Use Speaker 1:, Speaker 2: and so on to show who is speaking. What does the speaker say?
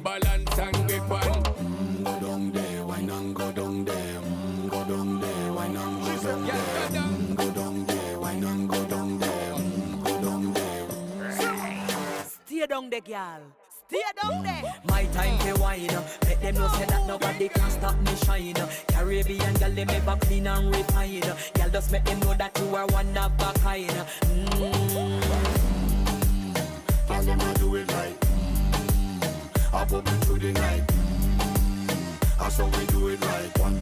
Speaker 1: balance and grip on.
Speaker 2: Go down there, wine and go down there. Go down there, wine and go down there. Go down there, wine and go down there. Go down there.
Speaker 3: Stay down there, girl. Stay down there. My time to wine. Let them know say that nobody can stop me shine. Caribbean girl, they make up clean and refine. Girl, just make them know that you are one of a kind.
Speaker 2: Girl, them a do it right. I pop it through the night. I saw we